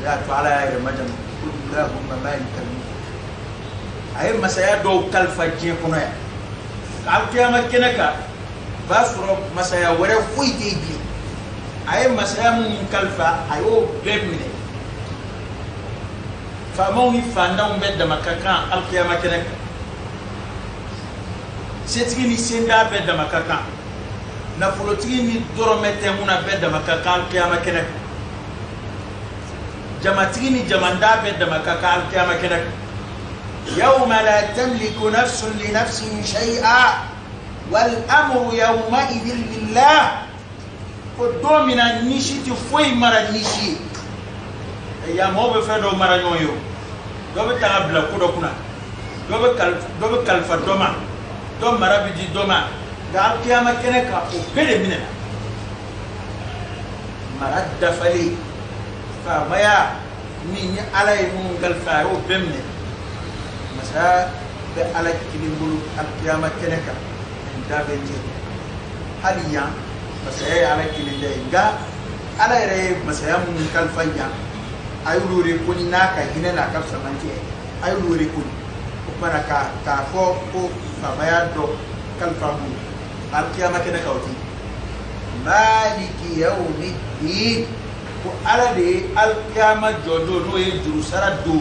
يا تعالى يا مجن اللهم مالك الملك أي مسايا دو كالفا جيكونا قال قيامة كنكا باسرو مسايا ورا فويتي بي أي مسايا من كالفا أيو بيمني فموي فاندام بيد مكاكا القيامة كنكا سيتيني سيندا بيد مكاكا نفولوتيني دورمتي هنا بيد مكاكا القيامة كنكا جماتيني جماندا بيد مكاكا القيامة كنكا يوم لا تملك نفس لنفس شيئا والأمر يومئذ لله قدومنا نيشي تفوي مرا نيشي يا مو بفدو مرا نيو دو بتابلا كودو كنا دو بكالفا دوما دو مرا بيجي دوما قال قيامة كنكا وبدأ مننا مرا دفلي فمايا مين على يمون قالفا وبمنه مسا على كلمة القيامة كنكا دابنجي حاليا مسا على كلمة إنجا على رأي مسا من كالفنيا أيلوري كوني ناكا هنا ناكا سمانتي أيلوري كوني وكنا كافو كو فمايا دو كالفامو القيامة كنكا وتي مالك يوم الدين وعلى دي القيامة جودو نو يجرو سردو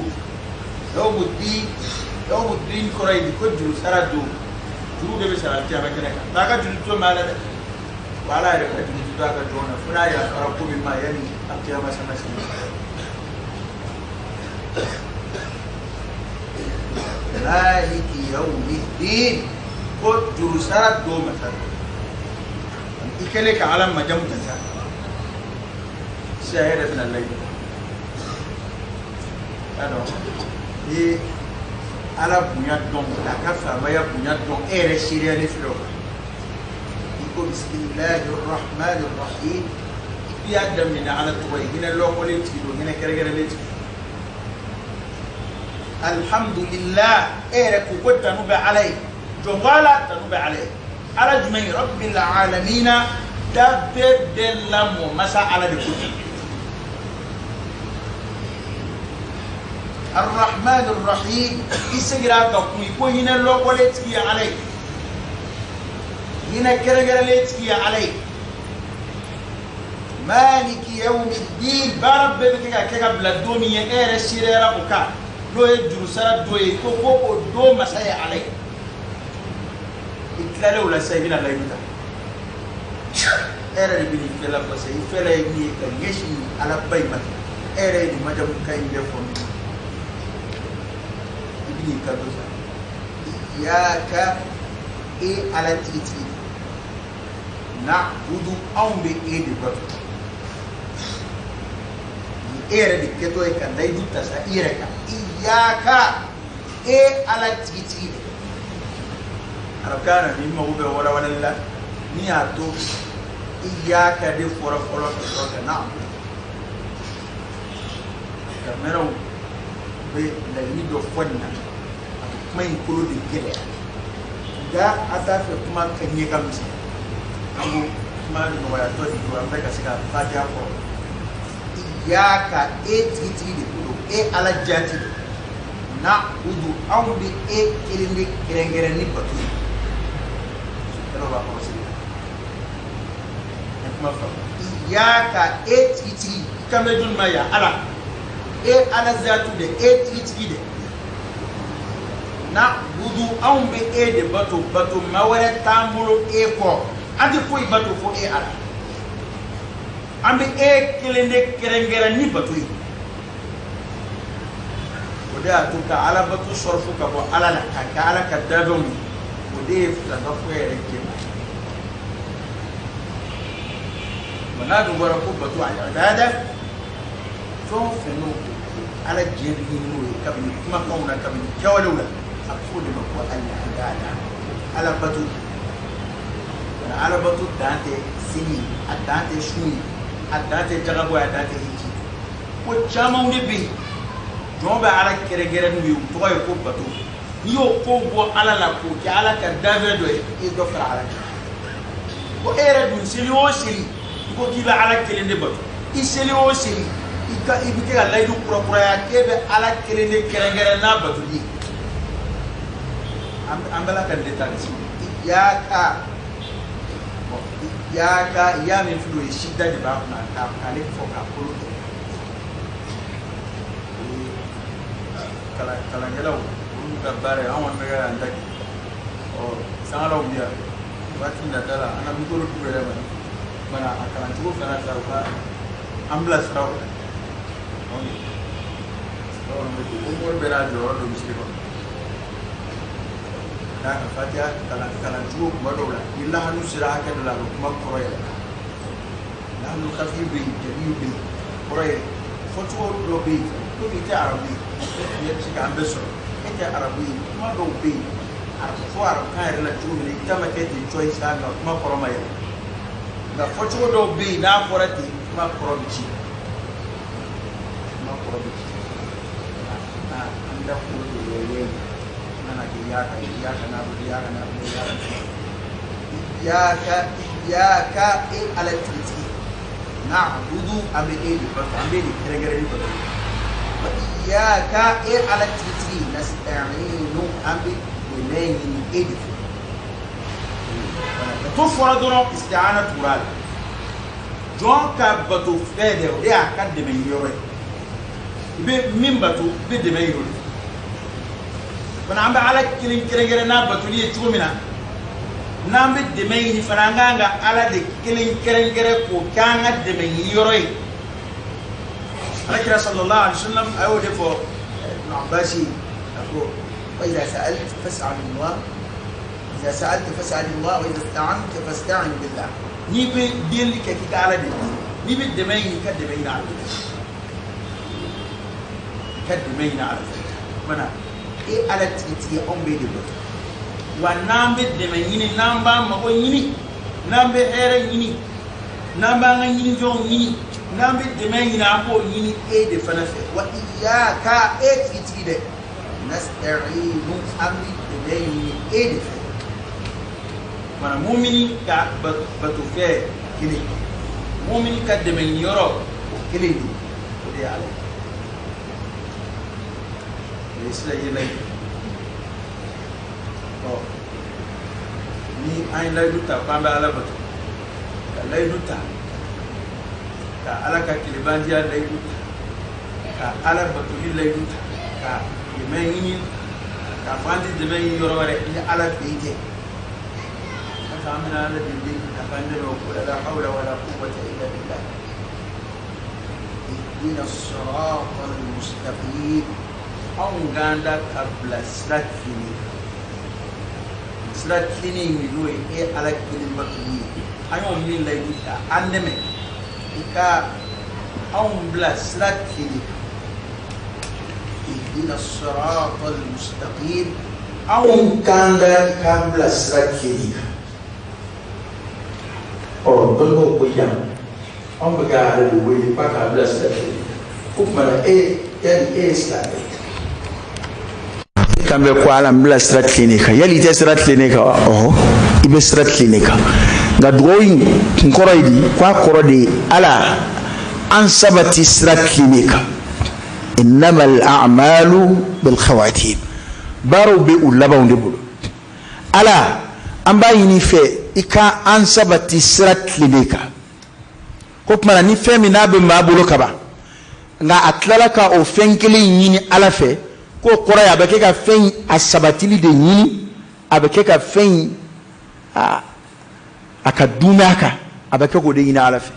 يوم الدين يوم الدين كراي دي كجرو سردو جرو دي بسرا القيامة كنكا تاكا جلتو مالا ده وعلى يركا جلتو تاكا جونا فنا يا ربو بما يعني القيامة سنسي مالك يوم الدين كجرو سردو مثلا إكليك على ما جمت شاهدة من الليل أنا إيه على بنياد دون لا كفى ما يبنياد دون إير الشريعة نفلو يقول بسم الله الرحمن الرحيم يقدم من على الطوي هنا اللو قولي تفيدو هنا كرجل ليت الحمد لله إير كوكوت تنوب عليه جوالا تنوب عليه على جميع رب العالمين دبب دلم ومسا على الكتب الرحمن الرحيم يسجل كم يكون هنا لو قلت كي عليه هنا كرجل ليتكي عليه مالك يوم الدين بارب بك كقبل الدنيا إير الشريرة وكا لو يجرو سرد دوي كوكو دو مسايا عليه إتلا ولا سيبنا لا يمتا إير اللي بني بس يفلا يجي كيشي على بيمة إير اللي ما جاب كاين بيفهم كذا إياك إيه على تيتي نعبد أو بإيد بطل إيه ردي كتوه كان دايدو تسا إياك إيه على تيتي أركانا مما هو ولا لا نياتو إياك دي فورا فورا فورا نعم كاميرو بلغني دو فنا ما ينقلوا بالجلة دا أتى في كمان كنيه كمسي أبو كمان نوايا تودي نوايا بيكا سكا فاتيا فو إياك إيه تيتي دي كلو إيه على جاتي na udu awbi e kilindi kirengere ni batu ero ba ko sini en ma fa iyaka e titi kambe dun maya ala e ala zatu de e titi de na udu awbi e de batu mawere tambulo e ko andi foi batu fo e ala ambe e kilindi kirengere ni batu وده توك على بتو صرفك أبو على لك على كدابهم وده تنفوه رجيم ونادو بركوب بتو على عبادة سوف نوك على الجيرين كبني ما قونا كبني جوالولا أقول مكوا العبادة على بتو على بتو دانتي سني الدانتي شوي الدانتي جغبوا الدانتي هيجي وجامعوا نبي جواب على كرجال نيو توي كوباتو نيو كوبو على لا كوكي على كدافيدو يدفر على كو ايرد من سيليو سيلي كو كيبا على كلين دباتو يسيليو سيلي ibike ga laydu kura ya kebe ala kelene kerengere na batuli ambala kan details ya min fulu shida de ba na ka kale fo ka kulu kala ngelaw un ka bare awon daga andaki o sangala ubiya batin da dala ana mi golu kubere mana akalan tugo fana sarfa ambulance raw on umur bera joro do misiko da ka fatiha kalan tugo kuma do la illa hanu sira ka da kuma koroye la hanu khafi bi jabi bi koroye foto do bi to bi ta arabi ya ci ka ambeso ta arabi kuma do bi fo arab kan la tugo ni kama ke di choice na kuma koroma ya da foto do bi na korati kuma korobici kuma korobici anda ko do ye ana iyaka na iyaka ala titi na'budu amene amene kere ni bado wa iyaka ala titi nasta'inu ambi ilayhi edi to fora dono isti'ana tural jon ka bado fede o ya ka de men yore be min bado be de men yore bana amba ala kilin kere na batuli e chumina nambe de men ni faranga ala de kilin kere ko kanga de men yore akira sallallahu alaihi wasallam ayo de fo ibn abbasi ako wa idha sa'alta fas'al Allah idha sa'alta fas'al Allah wa idha ista'anta fasta'in billah ni be deli ke ki ala de ni be de men ka de men ala ka de men ala bana ala titi ombe de bot wa nambe de men yini namba ma ko yini nambe ere yini namba nga yini jo yini nambe de men yina ko yini de fana fe wa iyyaka titi de nasta'inu amri de men yini de fe mana mu'mini ka batu fe kini mu'mini ka de men yoro kini de ala isla yelay oh ni ay lay duta pamba ala batu ka lay duta ka ala ka kilibandia lay duta ka ala batu lay duta ka yemeni ka fandi de men yoro ware ni ala beje ka amina ala de ka fandi ro ko la hawla wala quwwata illa billah ihdina as-siratal mustaqim ganda kabla slat fini mi loy e ala kilin batuni ayo min lay duta andeme ika bla slat fini ihdina as-siratal mustaqim ganda kabla slat fini o dono ko yam baga de we pa kabla slat fini kuma slat kambe ko alam bla strat clinique yali te strat clinique ibe strat clinique ga drawing nkoroidi kwa korode ala an sabati strat clinique innama al a'malu bil khawatim baro be ulaba unde bulu ala amba yini fe ika an sabati strat clinique ko kuma ni fe mi na be mabulo kaba nga atlalaka o fenkele yini ala fe ko kora ya beke ka fen asabatili de yini abeke ka fen akadumaka abeke ko de yini ala fe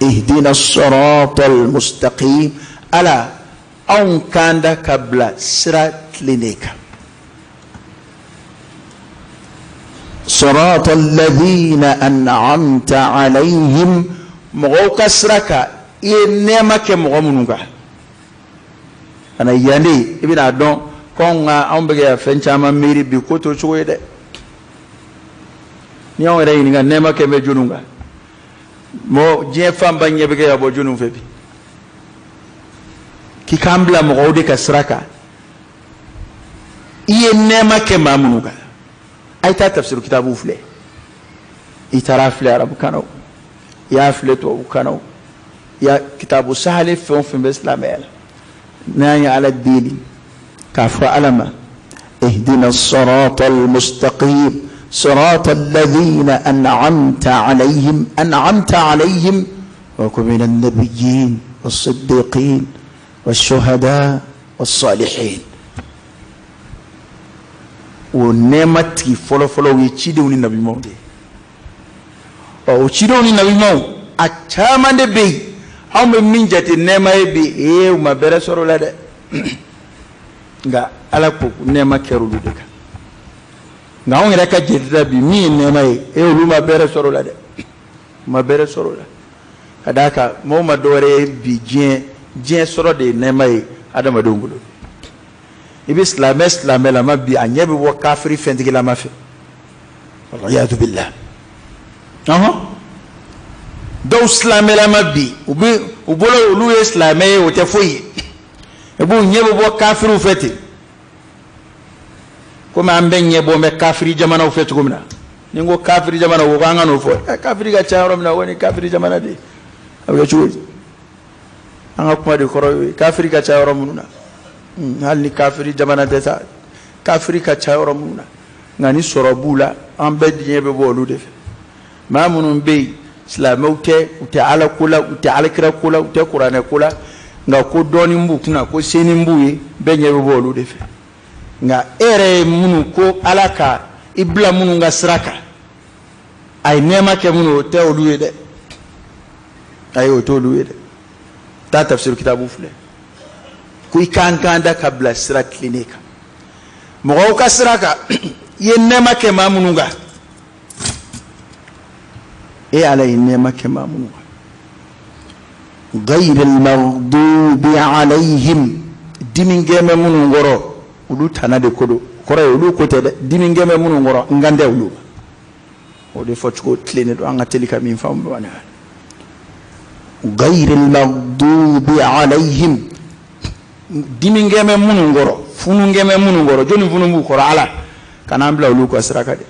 ihdina as-siratal mustaqim ala an kanda kabla sirat linika siratal ladina an'amta alayhim muqasraka inema ke mu'minunga ana yande ibina don konga ambege ya fenchama miri bi koto choyede ni on re ni nema ke me jununga mo je famba nyebege ya bo junun febi ki kambla mo gode ka sraka iye nema ke mamunuga ay ta tafsir kitabu fle itaraf le arab kano يا فلتو وكانوا يا كتاب سهل في الإسلام ناي على الدين كافر علما اهدنا الصراط المستقيم صراط الذين أنعمت عليهم وكن من النبيين والصديقين والشهداء والصالحين ونعمتي فلو يتشيدوني النبي موضي أو تشيدوني النبي موضي أتاما نبي أو من جات النعمة يبي إيه وما برسول الله nga ala ko nema kerulu de ka nga on reka jedda bi mi nema e oluma bere soro la de ma bere soro la kadaka mo ma dore bi jien soro de nema e adama dongulo ibi islam la ma bi anyabi wo kafiri fentigi la ma fe wallahi billah do islam la ma bi ubolo olu islam e o te foyi ebu nyebo bo kafiru fete kuma ambe nyebo me kafiri jamana u fete kumna ningo kafiri jamana wo banga no fo kafiri ga charo mina woni kafiri jamana de abuga chuwi anga kuma de koro kafiri ga charo mununa hal ni kafiri jamana de sa kafiri ka charo mununa ngani soro bula ambe nyebe bo lu de ma munun be islamauke ute ala kula ute ala kira kula ute qur'ana kula nga ko doni mbu kuna ko seni mbuye benye bolu defe nga ere munu ko alaka ibla munu nga sraka ay nema ke munu te oluye de ay o to oluye de ta tafsir kitabu fule ku ikankanda kabla sra klinika mo ka sraka ye nema ke mamunu nga e ala nema ke mamunu غير المغضوب عليهم dimin geme munu ngoro ulu tanade kodo kore ulu kote dimin geme munu ngoro ngande ulu o de fotko tlene do anga telika min fam wana غير المغضوب عليهم dimin geme munu ngoro funu ngeme munu ngoro joni funu bu koro ala kana mbla ulu ko asraka de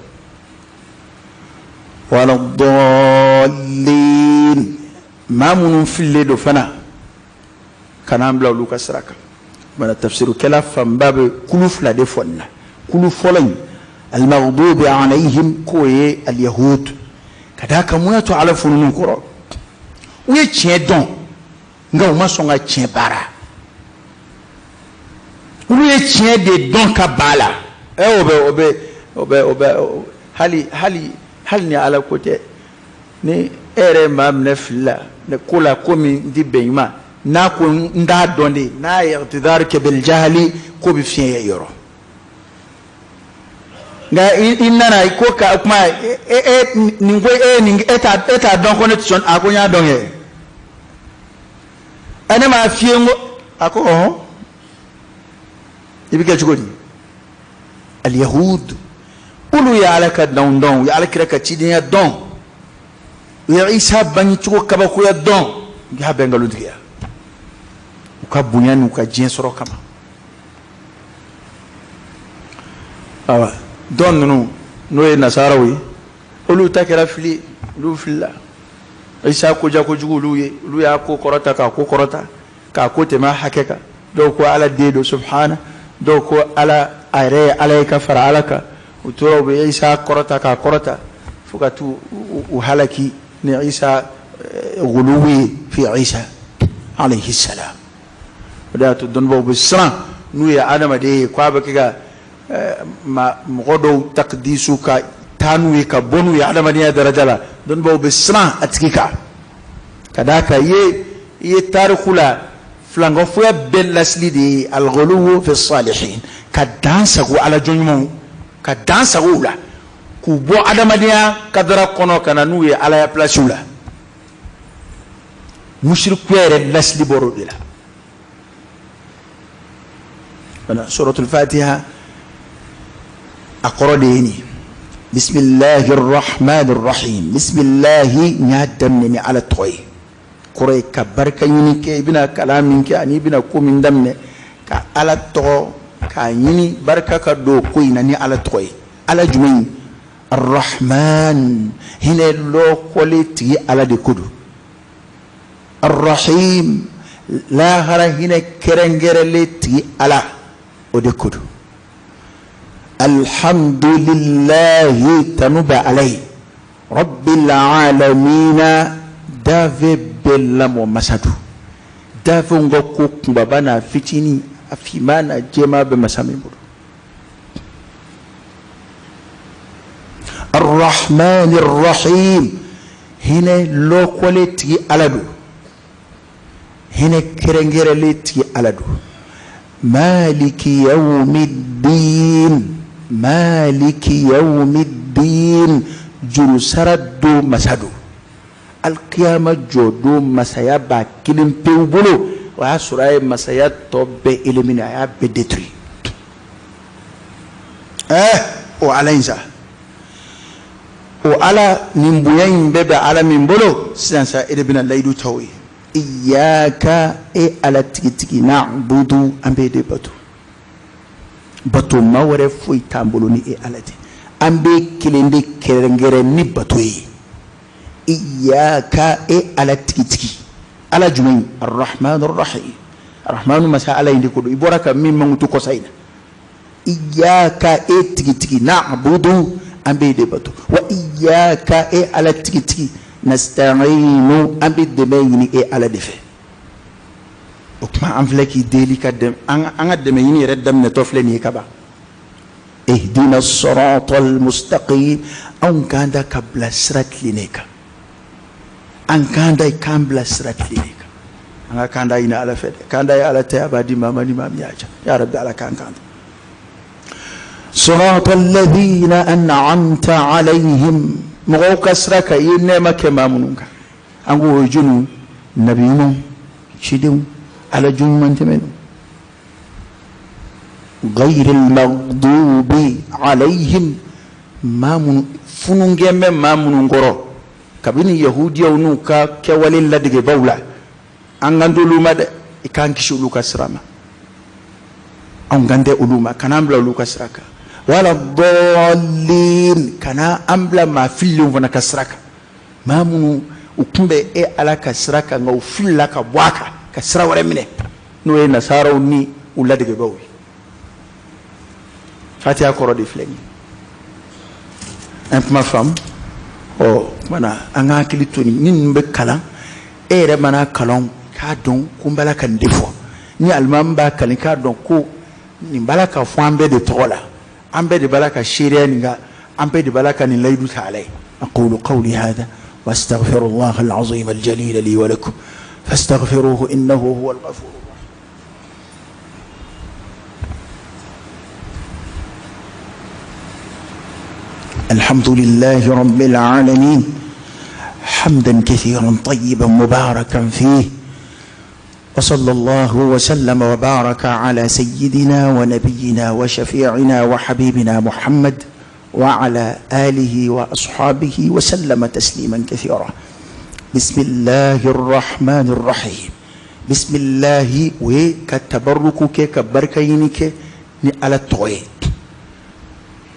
wala dallin ما من في الليل فنا كان عم بلاو لوكا سراكا من التفسير كلا فمباب كلوف لا دفنا كلوف فلان المغضوب عليهم كوي اليهود كذاك مويتو على فنون كرو وي تشي دون nga ما songa تشي بارا وي تشي دي دون كبالا obe hali ni ala kote ni ere mam nefla ne kula komi di beima na ko nda donde na i'tidar ke bil jahli ko bi fiye yoro nga inna ko ka kuma ningo ningi eta don connection akonya donge ane ma fiye ngo ako ibike chugodi al yahud ulu ya alaka don ya alaka ka chidinya don ya isa banyi chuko kabako ya don ya bengalu diya ukabunyani ukajensoro kama awa don no e nasarawi ulu takera fili lu filla isa ko jako jugu lu ya ko korota ka ko tema hakeka do ko ala dedo subhana do ko ala are alayka faralaka utoro be isa korota fukatu uhalaki ni Isa غلوي في عيسى عليه السلام بدأت الدنبو بالسلام نويا آدم دي كوابك ما مغدو تقديسك تانوي كبنوي آدم دي درجة دنبو بالسلام أتكيكا كذاك يتاركولا فلانغوفيا باللسلي دي الغلو في الصالحين كدانسكو على جنمو كدانسكو لا kubo adamadiya kadara kono kana nuye ala ya plasula mushriku yere lasli borodila ana suratul fatiha aqradini bismillahir rahmanir rahim bismillahi nyadamni ala toy kore ka barka yini ke ibina kalamin ke ani ibina kumin damne ka ala to ka yini barka ka do ko ina ni ala toy ala jumayn الرحمن هنا لو قلتي على دي كدو الرحيم لا هرا هنا كرنجر لتي على ودي كدو الحمد لله تنوب عليه رب العالمين دافي بلام ومسادو دافي نغوكو كمبابانا فيتيني أفيمانا جيما بمسامي بودو الرحمن الرحيم هنا لو كوليتي ألدو هنا كرنجرليتي ألدو مالك يوم الدين مالك يوم الدين جلسردو مسادو القيامة جودو مسايا باكلم بيوبولو وعسراء مسايا توب إلمنا يا بدتري وعلينزا وعلى نمبوين بيبا على منبولو سنسا إلبنا الليدو توي إياك على تيكي نعبدو أمبيدي بطو ما ورفوي تامبولوني على تي أمبي كليندي كرنجرني بطوي إياك على تيكي على جمعين الرحمن الرحيم الرحمن مساء على يندي كدو إبورك مما متوكو ساينا إياك تيكي نعبدو أمبيدي بطو وإياك على تيكي نستعين أمبيدي بيني على دفع وكما أنفلكي ديلي كدم أنا دميني ردم نتوفلني كبا اهدنا الصراط المستقيم أو كان دا قبل سرت لنيكا أن كان دا قبل سرت لنيكا أنا كان دا إنا على فد كان دا على تيابادي ماما ياجا يا رب على كان صراط الذين أنعمت عليهم مغوك سرك ينما كما منك أنغو جنو نبينا شدو على جنو منتمنو غير المغضوب عليهم ما من فنونجم ما منونغورو كابيني يهوديا ونوكا كوالين لدغ باولا انغاندو لوما د كان كيشو لوكا سراما انغاندي علوما كان امبلا لوكا سراكا ولا الضالين كان امبلا ما فيلو فنا كسراكا ما منو ukumbe ala kasraka ngau fulla ka bwaka kasra wala mine no e nasara ni uladge bawi Fatia koro di flengi un ma femme oh mana anga kilitoni nin be kala ere mana kalon ka don kumbala kan defo ni almamba kan ka don ko ni balaka fo de tola ambe de balaka shiria ninga ambe de balaka ni laydu ta'alay aqulu qawli hadha واستغفر الله العظيم الجليل لي ولكم فاستغفروه انه هو الغفور الحمد لله رب العالمين حمدا كثيرا طيبا مباركا فيه وصلى الله وسلم وبارك على سيدنا ونبينا وشفيعنا وحبيبنا محمد وعلى آله وأصحابه وسلم تسليما كثيرا بسم الله الرحمن الرحيم بسم الله وكتبركك كبركينك على التوحيد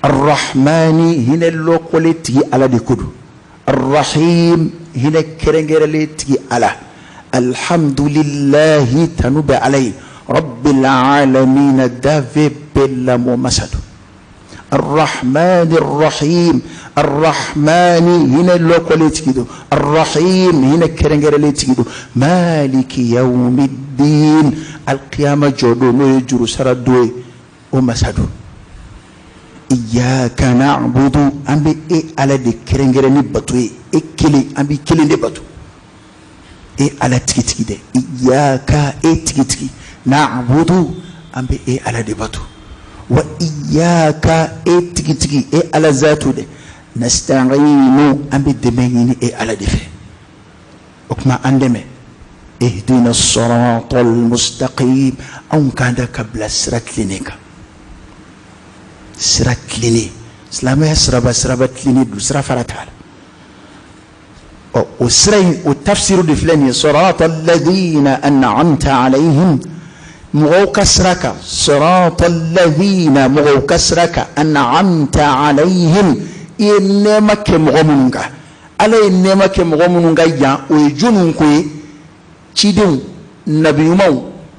الرحمن هنا اللوكولتي على ديكودو الرحيم هنا كرنجرلتي على الحمد لله تنوب عليه رب العالمين دافي بلا ومسدو الرحمن الرحيم الرحمن هنا اللوكولتي الرحيم هنا كرنجرلتي مالك يوم الدين القيامة جودو نو يجرو سردوي ومسدو إياك نعبد أمبي على دكرنجرني بتوي كلي أمبي كلي نبتو على تكتي ده إياك تكتي نعبد أمبي على دبتو وإياك تكتي على ذاته ده نستعين أمبي دميني على دفه وكما عندما اهدنا الصراط المستقيم أو كان قبل سرت لنيكا سرت لني سلامة سربت لني سرا فرتال وسرين والتفسير دفلني صراط الذين أنعمت عليهم مغوك سرك صراط الذين مغوك سرك أنعمت عليهم ye nema ke mɔgɔ minnu kan ala ye nema ke mɔgɔ minnu kan yan o ye jɔnniw ko ye cidenw nabi ɲumanw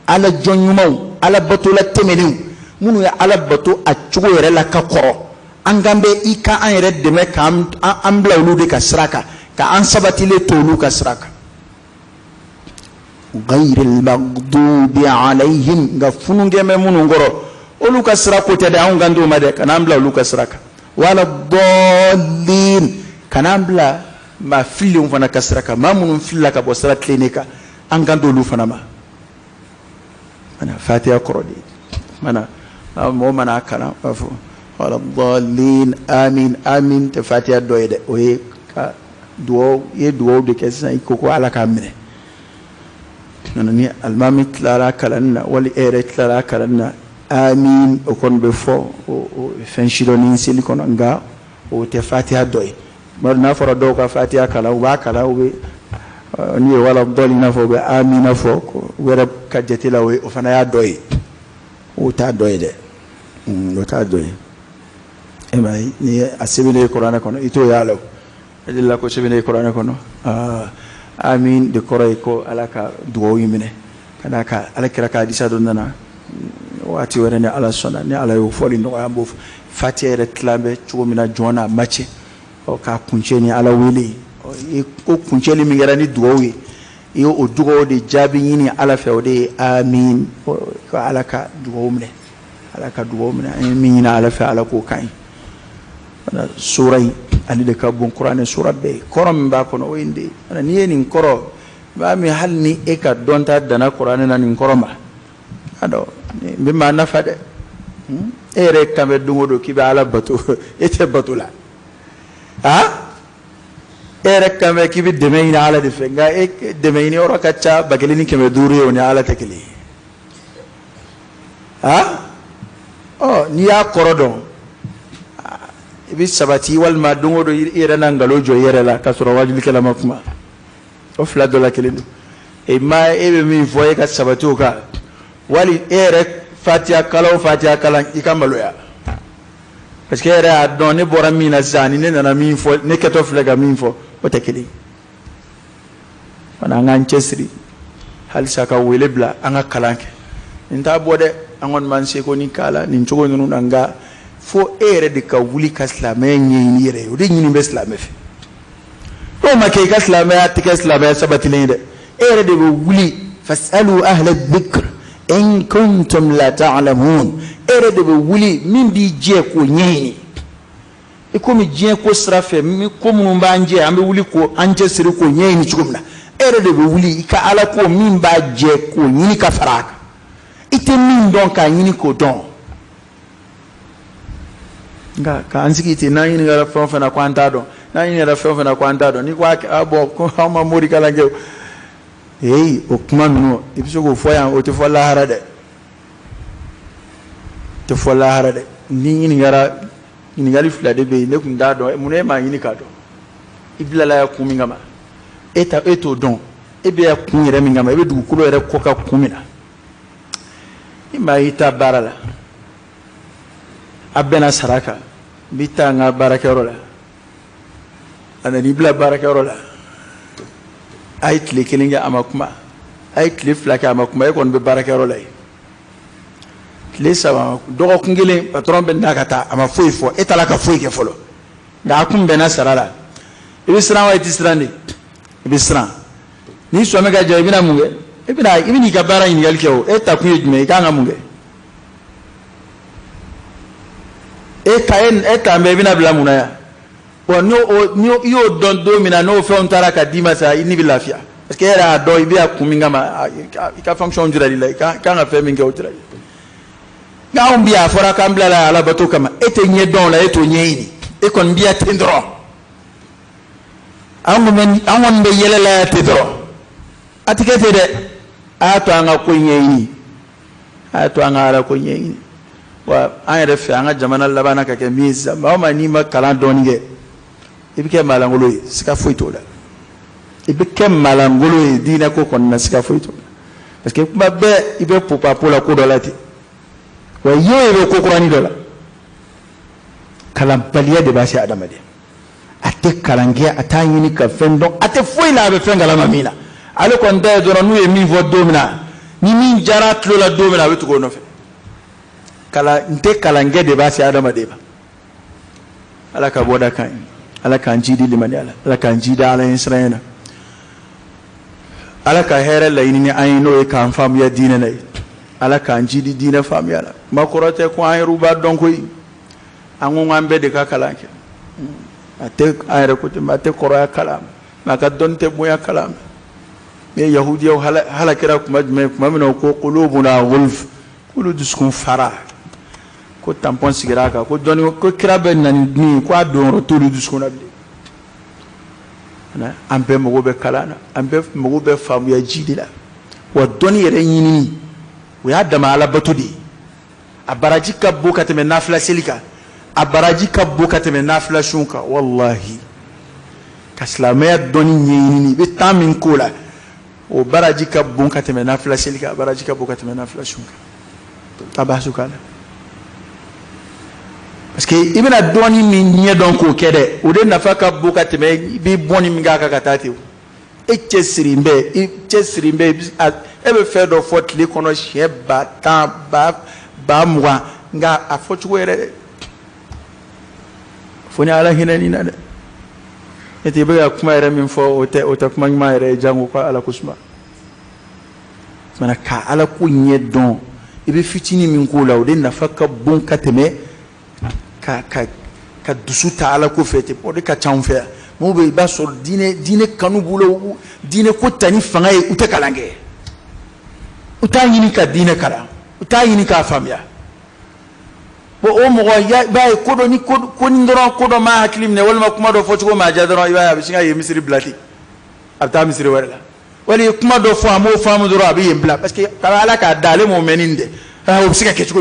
ala jɔn ɲumanw ala batola tɛmɛnenw minnu ye ala bato a cogo yɛrɛ la ka kɔrɔ an kan bɛ i ka an yɛrɛ dɛmɛ k'an bila olu de ka sira kan ka an sabatilen to olu ka sira kan ghayril maghdubi alayhim nga funungɛmɛ minnu kɔrɔ olu ka sira ko tɛ dɛ anw kan t'o ma dɛ ka n'an bila olu ka sira kan wala dɔɔlin ka n'an bila maa fililenw fana ka sira kan maa minnu filila ka bɔ sira tilennen kan an kan t'olu fana ma mana fatiha kɔrɔ de mana mɔgɔ mana kalan b'a fɔ wala dɔɔlin amin amin tɛ fatiha dɔ ye dɛ o ye ka duwawu i ye duwawu de kɛ sisan i ko ko ala k'a minɛ ni alimami tilara kalanni na wali e yɛrɛ tilara kalanni na amin o kɔni bɛ fɔ o fɛn sidɔnni seli kɔnɔ nka o tɛ fatiha dɔ ye n'a fɔra dɔw ka fatiha kalan u b'a kalan u bɛ n'i ye wala dɔɔni n'a fɔ u bɛ amina fɔ u yɛrɛ ka jate la o fana y'a dɔ ye o t'a dɔ ye dɛ o t'a dɔ ye e ma ye ni a sɛbɛnnen kuranɛ kɔnɔ i t'o y'a la o e delila ko sɛbɛnnen kuranɛ kɔnɔ amin de kɔrɔ ye ko ala ka dugawu in minɛ ka d'a kan ala kɛra ka hadisa dɔ nana waati wɛrɛ ni ala sɔnna ni ala y'o fɔli nɔgɔya an b'o fatiha yɛrɛ tilan bɛ cogo min na jɔn n'a ma cɛ k'a kuncɛ ni ala wele ko kuncɛli min kɛra ni dugawu ye i ye o dugawu de jaabi ɲini ala fɛ o de ye amin ko ala ka dugawu minɛ ala ka dugawu minɛ an ye min ɲini ala fɛ ala k'o kan ye sura in ale de ka bon kuranɛ sura bɛɛ kɔrɔ min b'a kɔnɔ o ye nin de ye n'i ye nin kɔrɔ b'a min hali ni e ka dɔn ta danna kuranɛ na nin kɔrɔ ma a dɔn n bɛ maa nafa dɛ e yɛrɛ kan bɛ don o don k'i bɛ ala bato e tɛ bato la e yɛrɛ kan bɛ k'i bɛ dɛmɛ ɲini ala de fɛ nka e dɛmɛ ɲini yɔrɔ ka ca 1,500 ye o ni ala tɛ kelen ye n'i y'a kɔrɔ dɔn i bɛ sabati walima don o don i yɛrɛ na nkalon jɔ i yɛrɛ la k'a sɔrɔ wajilikɛla ma kuma o fila dɔ la kelen don e bɛ min fɔ e ka sabati o kan wali e yɛrɛ fatiha kalan i ka maloya parce que e yɛrɛ y'a dɔn ne bɔra min na sisan ni ne nana min fɔ ne kɛtɔ filɛ ka min fɔ o tɛ kelen fana an k'an cɛsiri halisa ka wele bila an ka kalan kɛ nin t'a bɔ dɛ an kɔni b'an seko ni k'a la nin cogo ninnu na nka fo e yɛrɛ de ka wuli ka silamɛya ɲɛɲini yɛrɛ ye o de ɲini bɛ silamɛ fɛ n'o ma kɛ i ka silamɛya tɛ kɛ silamɛya sabatilen ye dɛ e yɛrɛ de bɛ wuli fasalu ahla dhikr in kuntum la ta'lamun e yɛrɛ de bɛ wuli min b'i jɛ k'o ɲɛɲini i komi diɲɛ ko sira fɛ ko minnu b'an jɛ an bɛ wuli ko an cɛsiri k'o ɲɛɲini cogo min na e yɛrɛ de bɛ wuli i ka ala ko min b'a jɛ k'o ɲini ka fara a kan i tɛ min dɔn k'a ɲini k'o dɔn nka k'an sigi ten n'an ɲininkara fɛn o fɛn na ko an t'a dɔn n'an ɲininkara fɛn o fɛn na ko an t'a dɔn n'i ko bɔn ko an ma mori kalan kɛ o kuma ninnu i bɛ se k'o fɔ yan o tɛ fɔ lahara dɛ tɛ fɔ lahara dɛ ni ɲininkara ɲininkali fila de bɛ yen ne tun t'a dɔn mun na e m'a ɲini k'a dɔn i bilala ya kun min kama e t'o dɔn e bɛ ya kun yɛrɛ min kama e bɛ dugukolo yɛrɛ kɔ ka kun min na i maa y'i ta baara la a bɛnna sara kan n bɛ taa n ka baarakɛyɔrɔ la a nana i bila baarakɛyɔrɔ la a ye tile kelen kɛ a ma kuma a ye tile fila kɛ a ma kuma e kɔni bɛ baarakɛyɔrɔ la yen tile saba dɔgɔkun kelen patɔrɔn bɛ n'a ka taa a ma foyi fɔ e taara ka foyi kɛ fɔlɔ nka a kun bɛnna sara la i bɛ siran wa i tɛ siran de i bɛ siran n'i sɔnna ka jɔ i bɛna mun kɛ i bɛ n'i ka baara ɲininkali kɛ o e ta kun ye jumɛn ye i kan ka mun kɛ e ta bɛ i bɛna bila mun na yan wa i y'o dɔn don min na n'o fɛnw taara ka d'i ma sa i ni bɛ lafiya parce que e yɛrɛ y'a dɔn i bɛ a kun min kama i ka fonction dira i la i kan ka fɛn min kɛ o dira i la nka anw bi a fɔra k'an bilala ala bato kama e tɛ ɲɛ dɔn o la e t'o ɲɛɲini e kɔni b'i ya ten dɔrɔn an kɔni bɛ yɛlɛla ya ten dɔrɔn a tɛ kɛ ten dɛ a y'a to an ka ko ɲɛɲini a y'a to an ka ala ko ɲɛɲini wa an yɛrɛ fɛ an ka jamana laban ka kɛ min ye sisan maa o maa n'i ma kalan dɔɔni kɛ i bɛ kɛ maalankolon ye siga foyi t'o la i bɛ kɛ maalankolon ye diinɛ ko kɔni na siga foyi t'o la parce que kuma bɛɛ i bɛ popapo la ko dɔ la ten wa i bɛ ko kurani dɔ la kalanbaliya de b'a se adamaden ate kalange ata nyini ka fendo ate foi la be fenga la mina ale ko nda do nu e mi vo domina ni min jarat lo la domina be to go no fe kala nte kalange de ba si adama de ba ala ka boda kan ala kan jidi limani ala kan jida ala israena ala ka here la yini ay no e kan fam ya dina nay ala kan jidi dina fam ya la makorote ko ay ruba don ko angu ngambe de ka kalanke ate ay rekote mate koro ya kalam maka donte moya kalam me yahudi yo hala kira kuma min ko qulubuna gulf kulu duskun fara ko tampon sigiraka ko doni ko kira ben nan ni ko adon rotulu duskun abdi ana ambe mo be kalana ambe mo be famu ya jidila wa doni yere yini o ya dama ala batudi abaraji kabbu kateme nafla selika abaraji kabbu kateme nafla shunka wallahi kaslamaya doni yini be tamin kola o baraji kabbu kateme nafla selika abaraji kabbu kateme nafla shunka tabasu kala parce que ibina doni min nye don ko kede o de nafa ka buka teme bi boni mi ga ka katati e chesirimbe e be fe do fotli kono che ba tan ba mwa nga afotu were foni ala hinani na ete be kuma ere min fo o te kuma ma ere jango ko ala kusma mana ka ala ku nye don ibe fitini min ko la o de nafa ka bon kateme ka dusu ta ala ko fete o de ka chanfe mo be ba so dine kanu bulo dine ko tani fanga e uta kalange uta yini ka dine kala uta yini ka famia bo o mo ya ba ko do ni ko ni ndoro ko do ma haklim ne wal ma kuma do foti ko ma jadoro iba ya bisinga ye misri blati abta misri wala wali kuma do fo amo famu doro abi yembla parce que ala ka dale mo meninde o bisika ke chiko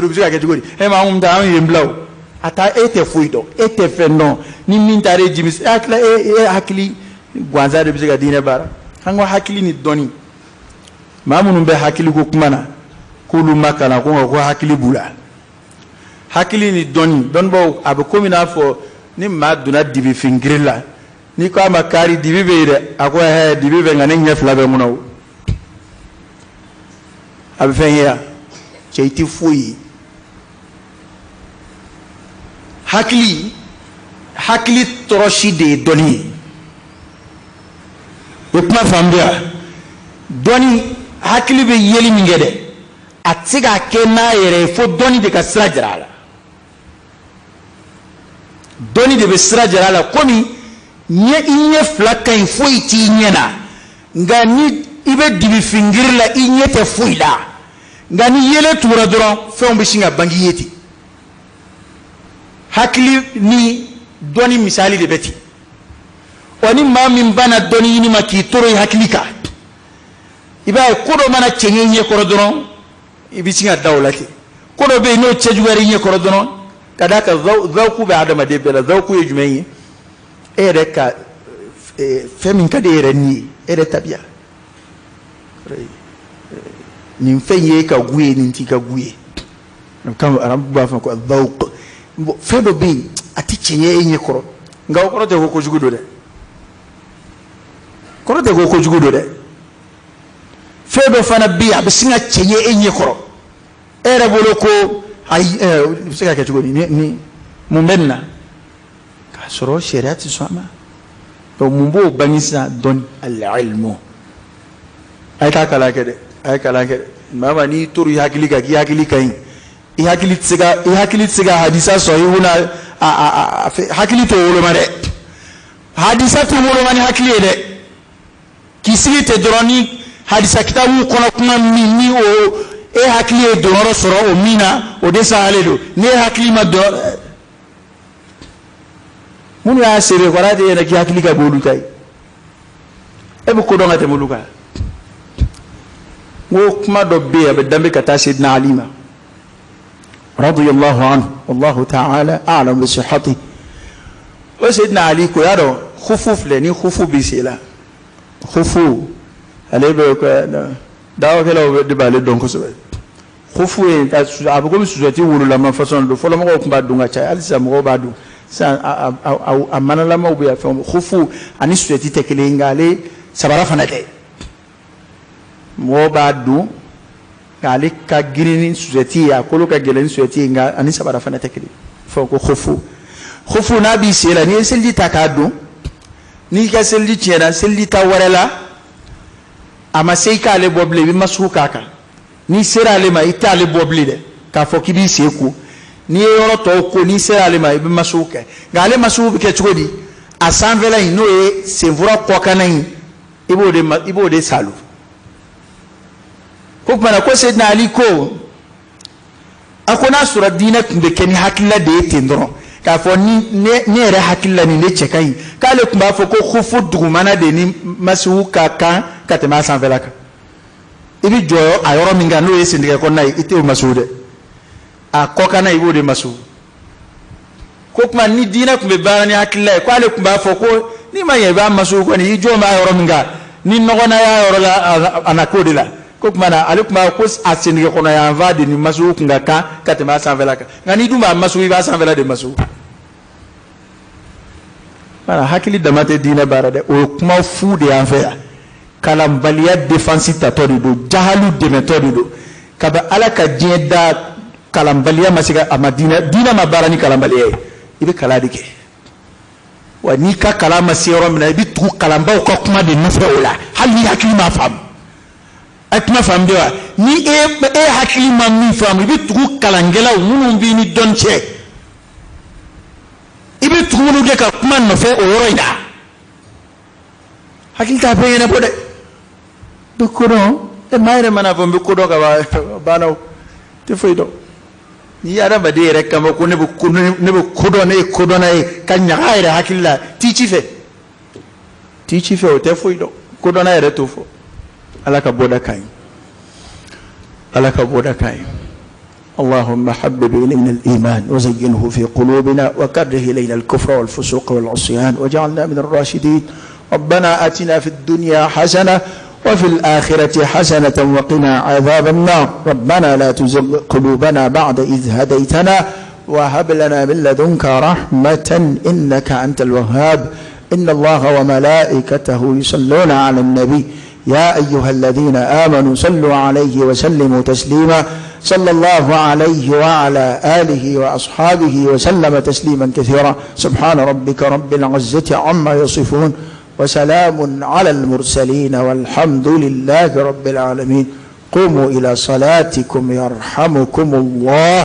e ma um da am yembla ata ete fuido ete fenno ni min tare jimis akla hakili gwanza de biga dine bara hango hakili ni doni mamunun be hakili ko kumana kulu makana ko hakili bula hakili ni doni don bo abe komina fo ni maduna dibi fingrilla ni ko makari dibi be de ako he dibi be ngane nyefla be munaw abe fenya cheiti fuyi hakili toroshi de doni o kuma fambia doni hakili be yeli mingede atiga kena yere fo doni de ka sira jarala doni de be sira jarala komi nye inye flaka info iti nyena ngani ibe dibi fingirla inye te fuila ngani yele tura doron fe on be shinga bangi yeti hakili ni doni misali de beti oni ma min bana doni ni maki toro hakili ka iba kodo mana chenye nye korodron ibisinga dawlati kodo be no chejuwari nye korodron kadaka zawku be adama de bela zawku e jumenye ere ka femin ka de ere ni ere tabia ni mfenye ka guye ni ntika guye kama arabu ba fa ko zawq fedo be ati chenye enye koro nga koro te ko jugudo de koro te ko jugudo de fedo fana bi abisinga chenye enye koro era boloko ay bisika ke jugodi ni mumenna ka soro shariati sama to mumbo bangisa don al-ilmu ay ka kala ke mama ni turu hakili ka hakili kai hakili tsiga hadisa sahihuna hakili to wolo mare hadisa to wolo mani hakili de kisiri te droni hadisa kitabu kono kuma minni o hakili do ro soro o mina o de sa aledo ne hakili ma do mun ya sere warade yana ki hakili ka bolu tay e bu ko do ngate muluka wo kuma do be abe dambe kata sidna alima رضي الله عنه والله تعالى أعلم بصحته وسيدنا علي كيارو خفوف لني خفوف بيسيلا خفوف عليه بيكو داو كلا دبالي دونكو سبب خفوف أبوكم سوتي ولو لما فصلنا فلما كم بعدونغا شيء أليس مغو بعدو a manalamaw bɛ yan fɛnw khufu ani suɛti tɛ kelen ye nka ale sabara fana tɛ mɔgɔw b'a dun nka ale ka girin ni suɛti ye a kolo ka gɛlɛn ni suɛti ye nka ani sabara fana tɛ kelen fɛn ko khufu n'a b'i sen la n'i ye seliji ta k'a dun n'i ka seliji tiɲɛna seliji ta wɛrɛ la a ma se i k'ale bɔ bilen i bɛ masugu k'a kan n'i sera ale ma i t'ale bɔ bilen dɛ k'a fɔ k'i b'i sen ko n'i ye yɔrɔ tɔw ko n'i sera ale ma i bɛ masugu kɛ nka ale masugu bɛ kɛ cogo di a sanfɛla in n'o ye senfura kɔkanna in i b'o de salu ko kumana ko Seydina Ali ko a ko n'a sɔrɔ diinɛ tun bɛ kɛ ni hakilila de ye ten dɔrɔn k'a fɔ ne yɛrɛ hakilila nin de cɛ ka ɲi k'ale tun b'a fɔ ko khufu dugumana de ni masugu ka kan ka tɛmɛ a sanfɛla kan i bɛ jɔ a yɔrɔ min kan n'o ye sentigɛ kɔnɔna ye i t'o masugu dɛ a kɔkanna i b'o de masugu ko kuma ni diinɛ tun bɛ baara ni hakilila ye ko ale tun b'a fɔ ko n'i ma ɲɛ i b'a masugu kɔni i jɔ b'a yɔrɔ min kan ni nɔgɔna y'a yɔrɔ la a na k'o de la ko kuma na ale tun b'a ko a sentigɛ kɔnɔ yan fa de ni masugu kun ka kan ka tɛmɛ a sanfɛla kan nka n'i dun b'a masugu i b'a sanfɛla de masugu voilà hakili dama tɛ diinɛ baara dɛ o ye kuma fu de y'an fɛ yan kalanbaliya défense tatɔ de don jahalu dɛmɛtɔ de don kabi ala ka diɲɛ da kalanbaliya ma se ka a ma diinɛ ma baara ni kalanbaliya ye i bɛ kalan de kɛ wa n'i ka kalan ma se yɔrɔ min na i bɛ tugu kalanbaw ka kuma de nɔfɛ o la hali ni hakili m'a faamu a kuma faamu de wa ni e hakili ma min faamu i bɛ tugu kalankɛlaw minnu b'i ni dɔnni cɛ i bɛ tugu minnu kɛ ka kuma nɔfɛ o yɔrɔ in na hakili t'a bɛɛ ɲɛnabɔ dɛ bɛ kodɔn maa yɛrɛ mana fɔ n bɛ kodɔn ka banna o tɛ foyi dɔn n'i ye adamaden yɛrɛ kama ko ne bɛ kodɔn ne ye kodɔnna ye ka ɲaga a yɛrɛ hakili la t'i ci fɛ o tɛ foyi dɔn kodɔnna yɛrɛ t'o fɔ ala ka bɔda ka ɲi ala ka bɔda ka ɲi اللهم حبب إلينا الإيمان وزينه في قلوبنا وكره إلينا الكفر والفسوق والعصيان وجعلنا من الراشدين ربنا آتنا في الدنيا حسنة وفي الآخرة حسنة وقنا عذاب النار ربنا لا تزغ قلوبنا بعد إذ هديتنا وهب لنا من لدنك رحمة إنك أنت الوهاب إن الله وملائكته يصلون على النبي يا أيها الذين آمنوا صلوا عليه وسلموا تسليما صلى الله عليه وعلى آله وأصحابه وسلم تسليما كثيرا سبحان ربك رب العزة عما يصفون وسلام على المرسلين والحمد لله رب العالمين قوموا إلى صلاتكم يرحمكم الله